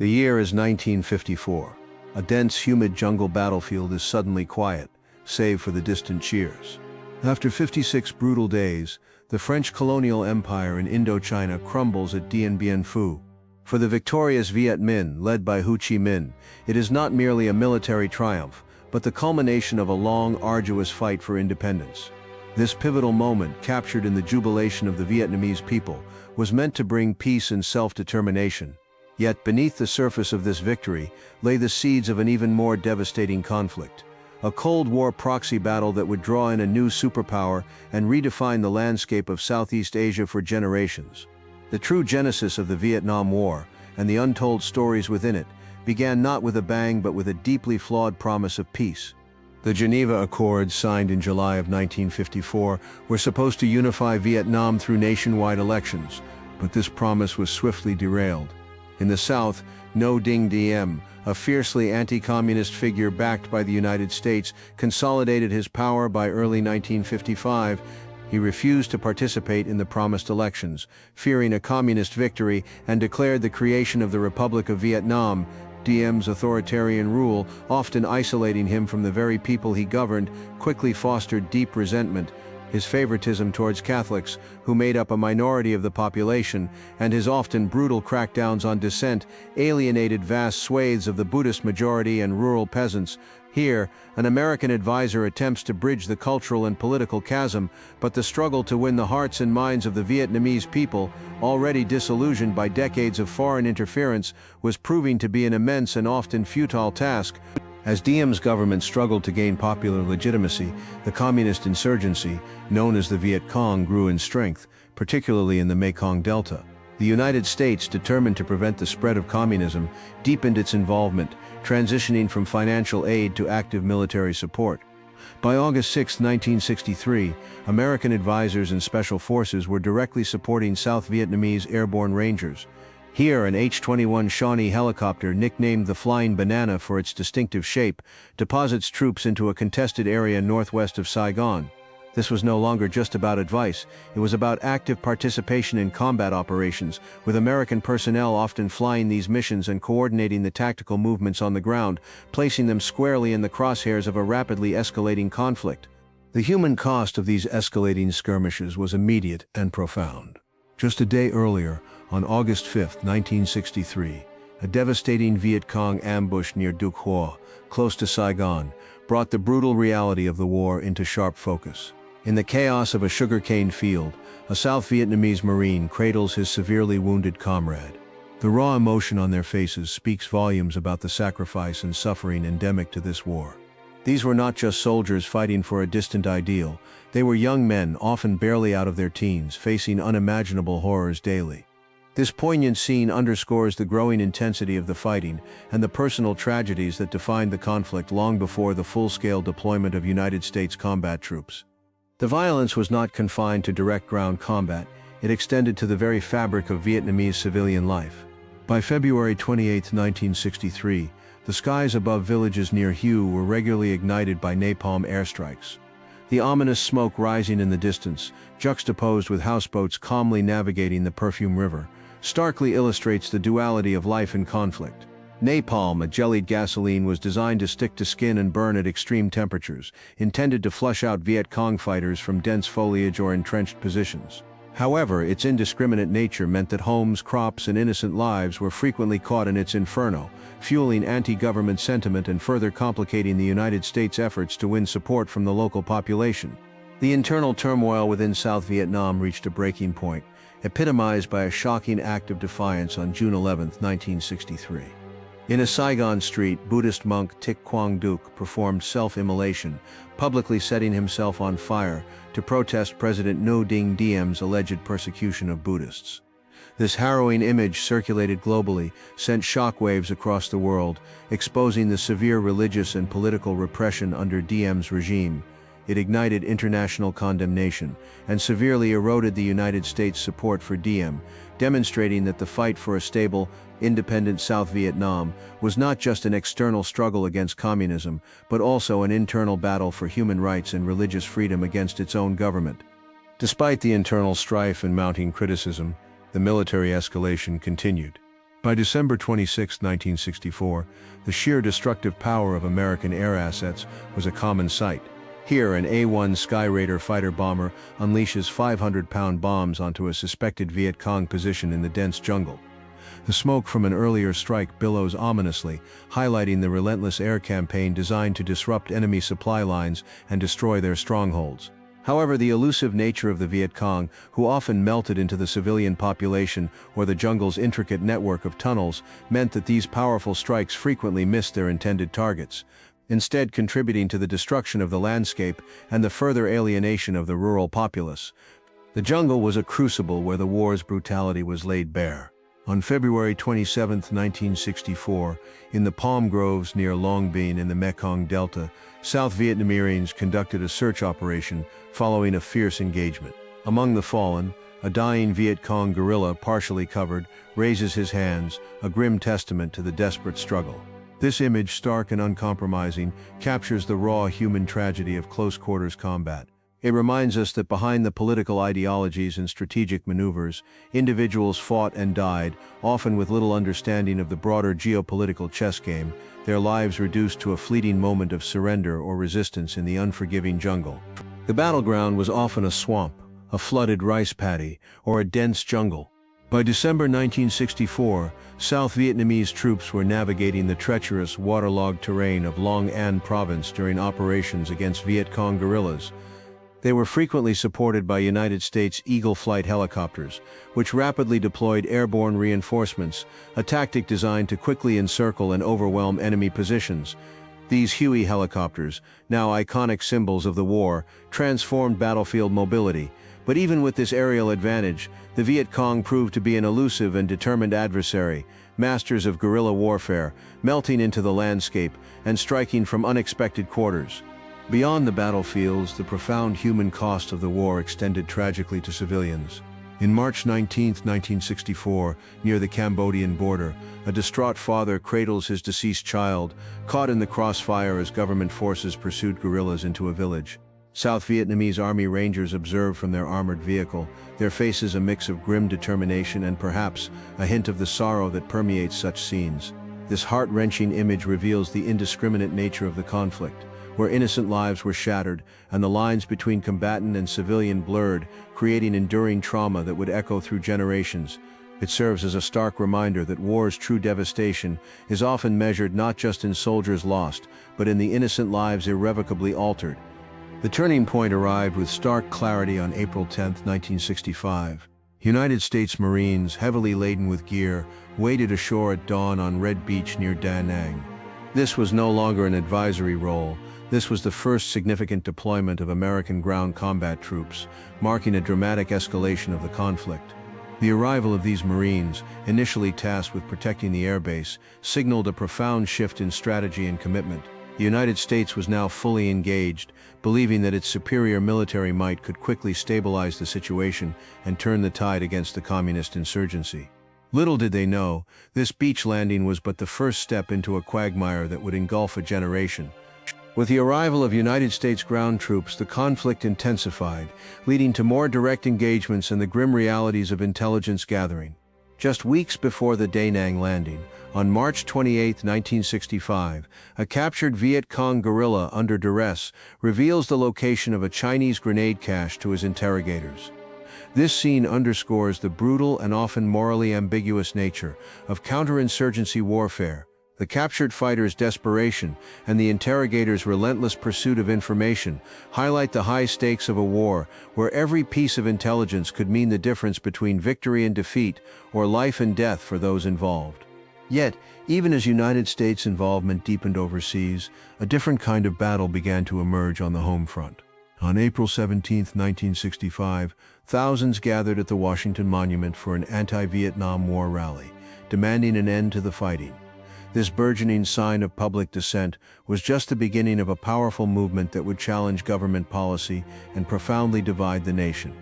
The year is 1954. A dense, humid jungle battlefield is suddenly quiet, save for the distant cheers. After 56 brutal days, the French colonial empire in Indochina crumbles at Dien Bien Phu. For the victorious Viet Minh, led by Ho Chi Minh, it is not merely a military triumph, but the culmination of a long, arduous fight for independence. This pivotal moment, captured in the jubilation of the Vietnamese people, was meant to bring peace and self-determination. Yet beneath the surface of this victory lay the seeds of an even more devastating conflict, a Cold War proxy battle that would draw in a new superpower and redefine the landscape of Southeast Asia for generations. The true genesis of the Vietnam War, and the untold stories within it, began not with a bang but with a deeply flawed promise of peace. The Geneva Accords, signed in July of 1954, were supposed to unify Vietnam through nationwide elections, but this promise was swiftly derailed. In the South, Ngo Dinh Diem, a fiercely anti-communist figure backed by the United States, consolidated his power by early 1955. He refused to participate in the promised elections, fearing a communist victory, and declared the creation of the Republic of Vietnam. Diem's authoritarian rule, often isolating him from the very people he governed, quickly fostered deep resentment. His favoritism towards Catholics, who made up a minority of the population, and his often brutal crackdowns on dissent alienated vast swathes of the Buddhist majority and rural peasants. Here, an American advisor attempts to bridge the cultural and political chasm, but the struggle to win the hearts and minds of the Vietnamese people, already disillusioned by decades of foreign interference, was proving to be an immense and often futile task. As Diem's government struggled to gain popular legitimacy, the communist insurgency, known as the Viet Cong, grew in strength, particularly in the Mekong Delta. The United States, determined to prevent the spread of communism, deepened its involvement, transitioning from financial aid to active military support. By August 6, 1963, American advisors and special forces were directly supporting South Vietnamese airborne rangers. Here, an H-21 Shawnee helicopter, nicknamed the Flying Banana for its distinctive shape, deposits troops into a contested area northwest of Saigon. This was no longer just about advice, it was about active participation in combat operations, with American personnel often flying these missions and coordinating the tactical movements on the ground, placing them squarely in the crosshairs of a rapidly escalating conflict. The human cost of these escalating skirmishes was immediate and profound. Just a day earlier, on August 5, 1963, a devastating Viet Cong ambush near Duc Hoa, close to Saigon, brought the brutal reality of the war into sharp focus. In the chaos of a sugarcane field, a South Vietnamese Marine cradles his severely wounded comrade. The raw emotion on their faces speaks volumes about the sacrifice and suffering endemic to this war. These were not just soldiers fighting for a distant ideal, they were young men, often barely out of their teens, facing unimaginable horrors daily. This poignant scene underscores the growing intensity of the fighting and the personal tragedies that defined the conflict long before the full-scale deployment of United States combat troops. The violence was not confined to direct ground combat, it extended to the very fabric of Vietnamese civilian life. By February 28, 1963, the skies above villages near Hue were regularly ignited by napalm airstrikes. The ominous smoke rising in the distance, juxtaposed with houseboats calmly navigating the Perfume River, starkly illustrates the duality of life and conflict. Napalm, a jellied gasoline, was designed to stick to skin and burn at extreme temperatures, intended to flush out Viet Cong fighters from dense foliage or entrenched positions. However, its indiscriminate nature meant that homes, crops, and innocent lives were frequently caught in its inferno, fueling anti-government sentiment and further complicating the United States' efforts to win support from the local population. The internal turmoil within South Vietnam reached a breaking point, epitomized by a shocking act of defiance on June 11, 1963. In a Saigon street, Buddhist monk Thich Quang Duc performed self-immolation, publicly setting himself on fire to protest President Ngo Dinh Diem's alleged persecution of Buddhists. This harrowing image, circulated globally, sent shockwaves across the world, exposing the severe religious and political repression under Diem's regime. It ignited international condemnation and severely eroded the United States' support for Diem, demonstrating that the fight for a stable, independent South Vietnam was not just an external struggle against communism, but also an internal battle for human rights and religious freedom against its own government. Despite the internal strife and mounting criticism, the military escalation continued. By December 26, 1964, the sheer destructive power of American air assets was a common sight. Here, an A-1 Sky Raider fighter bomber unleashes 500-pound bombs onto a suspected Viet Cong position in the dense jungle. The smoke from an earlier strike billows ominously, highlighting the relentless air campaign designed to disrupt enemy supply lines and destroy their strongholds. However, the elusive nature of the Viet Cong, who often melted into the civilian population or the jungle's intricate network of tunnels, meant that these powerful strikes frequently missed their intended targets, instead contributing to the destruction of the landscape and the further alienation of the rural populace. The jungle was a crucible where the war's brutality was laid bare. On February 27, 1964, in the palm groves near Long Binh in the Mekong Delta, South Vietnamese conducted a search operation following a fierce engagement. Among the fallen, a dying Viet Cong guerrilla partially covered raises his hands, a grim testament to the desperate struggle. This image, stark and uncompromising, captures the raw human tragedy of close-quarters combat. It reminds us that behind the political ideologies and strategic maneuvers, individuals fought and died, often with little understanding of the broader geopolitical chess game, their lives reduced to a fleeting moment of surrender or resistance in the unforgiving jungle. The battleground was often a swamp, a flooded rice paddy, or a dense jungle. By December 1964, South Vietnamese troops were navigating the treacherous, waterlogged terrain of Long An province during operations against Viet Cong guerrillas. They were frequently supported by United States Eagle flight helicopters, which rapidly deployed airborne reinforcements, a tactic designed to quickly encircle and overwhelm enemy positions. These Huey helicopters, now iconic symbols of the war, transformed battlefield mobility. But even with this aerial advantage, the Viet Cong proved to be an elusive and determined adversary, masters of guerrilla warfare, melting into the landscape and striking from unexpected quarters. Beyond the battlefields, the profound human cost of the war extended tragically to civilians. In March 19, 1964, near the Cambodian border, a distraught father cradles his deceased child, caught in the crossfire as government forces pursued guerrillas into a village. South Vietnamese Army Rangers observe from their armored vehicle, their faces a mix of grim determination and perhaps a hint of the sorrow that permeates such scenes. This heart-wrenching image reveals the indiscriminate nature of the conflict, where innocent lives were shattered and the lines between combatant and civilian blurred, creating enduring trauma that would echo through generations. It serves as a stark reminder that war's true devastation is often measured not just in soldiers lost, but in the innocent lives irrevocably altered. The turning point arrived with stark clarity on April 10, 1965. United States Marines, heavily laden with gear, waded ashore at dawn on Red Beach near Da Nang. This was no longer an advisory role. This was the first significant deployment of American ground combat troops, marking a dramatic escalation of the conflict. The arrival of these Marines, initially tasked with protecting the airbase, signaled a profound shift in strategy and commitment. The United States was now fully engaged, believing that its superior military might could quickly stabilize the situation and turn the tide against the communist insurgency. Little did they know, this beach landing was but the first step into a quagmire that would engulf a generation. With the arrival of United States ground troops, the conflict intensified, leading to more direct engagements and the grim realities of intelligence gathering. Just weeks before the Da Nang landing, on March 28, 1965, a captured Viet Cong guerrilla under duress reveals the location of a Chinese grenade cache to his interrogators. This scene underscores the brutal and often morally ambiguous nature of counterinsurgency warfare. The captured fighter's desperation and the interrogator's relentless pursuit of information highlight the high stakes of a war where every piece of intelligence could mean the difference between victory and defeat, or life and death for those involved. Yet, even as United States involvement deepened overseas, a different kind of battle began to emerge on the home front. On April 17, 1965, thousands gathered at the Washington Monument for an anti-Vietnam War rally, demanding an end to the fighting. This burgeoning sign of public dissent was just the beginning of a powerful movement that would challenge government policy and profoundly divide the nation.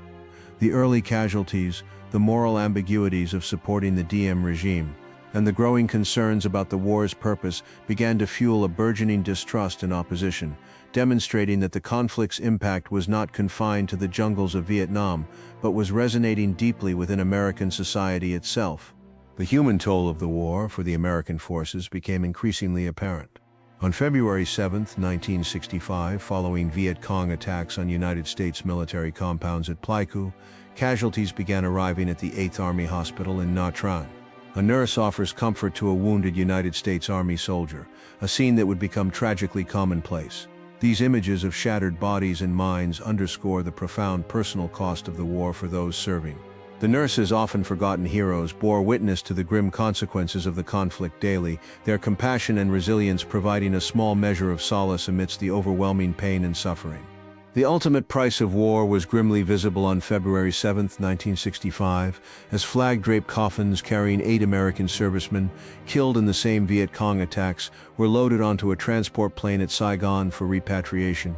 The early casualties, the moral ambiguities of supporting the Diem regime, and the growing concerns about the war's purpose began to fuel a burgeoning distrust and opposition, demonstrating that the conflict's impact was not confined to the jungles of Vietnam, but was resonating deeply within American society itself. The human toll of the war for the American forces became increasingly apparent. On February 7, 1965, following Viet Cong attacks on United States military compounds at Pleiku, casualties began arriving at the 8th Army Hospital in Nha Trang. A nurse offers comfort to a wounded United States Army soldier, a scene that would become tragically commonplace. These images of shattered bodies and minds underscore the profound personal cost of the war for those serving. The nurses, often forgotten heroes, bore witness to the grim consequences of the conflict daily, their compassion and resilience providing a small measure of solace amidst the overwhelming pain and suffering. The ultimate price of war was grimly visible on February 7, 1965, as flag-draped coffins carrying 8 American servicemen, killed in the same Viet Cong attacks, were loaded onto a transport plane at Saigon for repatriation.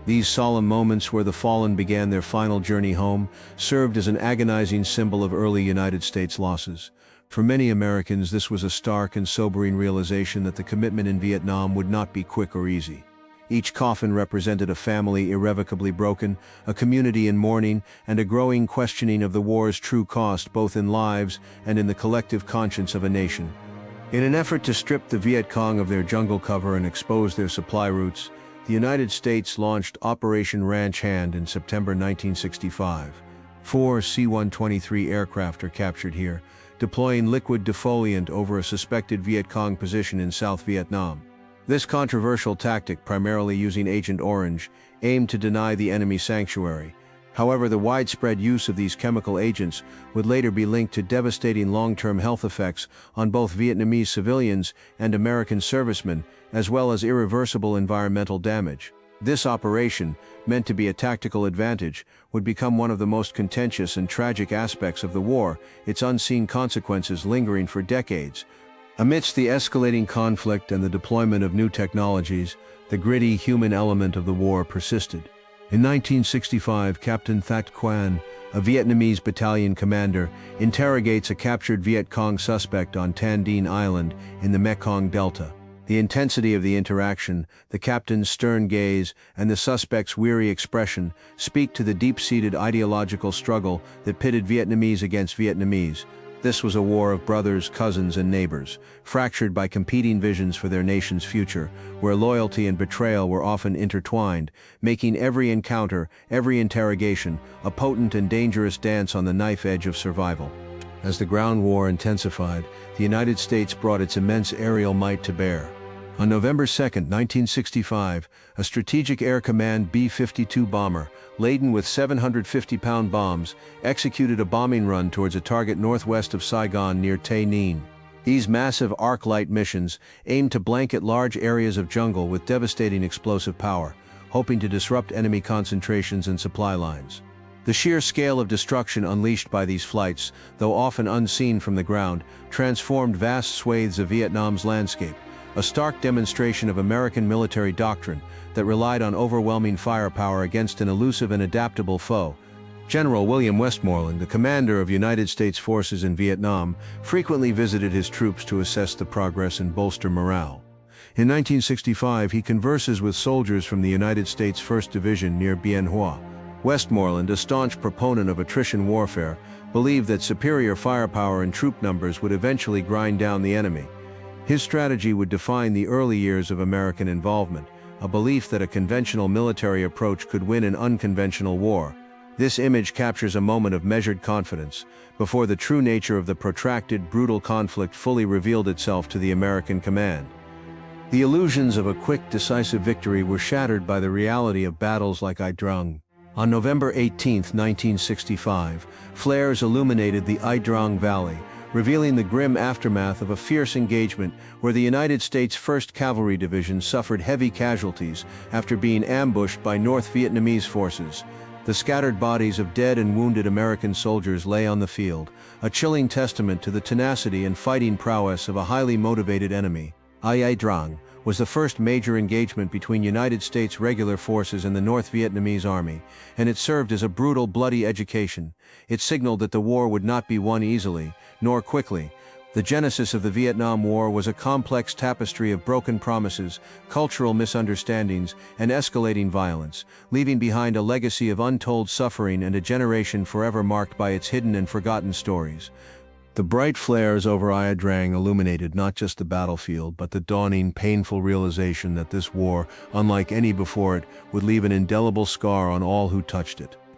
These solemn moments where the fallen began their final journey home served as an agonizing symbol of early United States losses. For many Americans, this was a stark and sobering realization that the commitment in Vietnam would not be quick or easy. Each coffin represented a family irrevocably broken, a community in mourning, and a growing questioning of the war's true cost both in lives and in the collective conscience of a nation. In an effort to strip the Viet Cong of their jungle cover and expose their supply routes, the United States launched Operation Ranch Hand in September 1965. 4 C-123 aircraft are captured here, deploying liquid defoliant over a suspected Viet Cong position in South Vietnam. This controversial tactic, primarily using Agent Orange, aimed to deny the enemy sanctuary. However, the widespread use of these chemical agents would later be linked to devastating long-term health effects on both Vietnamese civilians and American servicemen, as well as irreversible environmental damage. This operation, meant to be a tactical advantage, would become one of the most contentious and tragic aspects of the war, its unseen consequences lingering for decades. Amidst the escalating conflict and the deployment of new technologies, the gritty human element of the war persisted. In 1965, Captain That Quan, a Vietnamese battalion commander, interrogates a captured Viet Cong suspect on Tan Dien Island in the Mekong Delta. The intensity of the interaction, the captain's stern gaze, and the suspect's weary expression speak to the deep-seated ideological struggle that pitted Vietnamese against Vietnamese. This was a war of brothers, cousins, and neighbors, fractured by competing visions for their nation's future, where loyalty and betrayal were often intertwined, making every encounter, every interrogation, a potent and dangerous dance on the knife edge of survival. As the ground war intensified, the United States brought its immense aerial might to bear. On November 2, 1965, a Strategic Air Command B-52 bomber, laden with 750-pound bombs, executed a bombing run towards a target northwest of Saigon near Tay Ninh. These massive arc-light missions aimed to blanket large areas of jungle with devastating explosive power, hoping to disrupt enemy concentrations and supply lines. The sheer scale of destruction unleashed by these flights, though often unseen from the ground, transformed vast swathes of Vietnam's landscape, a stark demonstration of American military doctrine that relied on overwhelming firepower against an elusive and adaptable foe. General William Westmoreland, the commander of United States forces in Vietnam, frequently visited his troops to assess the progress and bolster morale. In 1965, he converses with soldiers from the United States 1st Division near Bien Hoa. Westmoreland, a staunch proponent of attrition warfare, believed that superior firepower and troop numbers would eventually grind down the enemy. His strategy would define the early years of American involvement, a belief that a conventional military approach could win an unconventional war. This image captures a moment of measured confidence, before the true nature of the protracted, brutal conflict fully revealed itself to the American command. The illusions of a quick, decisive victory were shattered by the reality of battles like Ai Drang. On November 18, 1965, flares illuminated the Ai Drang Valley, revealing the grim aftermath of a fierce engagement where the United States 1st Cavalry Division suffered heavy casualties after being ambushed by North Vietnamese forces. The scattered bodies of dead and wounded American soldiers lay on the field, a chilling testament to the tenacity and fighting prowess of a highly motivated enemy. Ai Drang was the first major engagement between United States regular forces and the North Vietnamese Army, and it served as a brutal, bloody education. It signaled that the war would not be won easily, nor quickly. The genesis of the Vietnam War was a complex tapestry of broken promises, cultural misunderstandings, and escalating violence, leaving behind a legacy of untold suffering and a generation forever marked by its hidden and forgotten stories. The bright flares over Ia Drang illuminated not just the battlefield but the dawning, painful realization that this war, unlike any before it, would leave an indelible scar on all who touched it.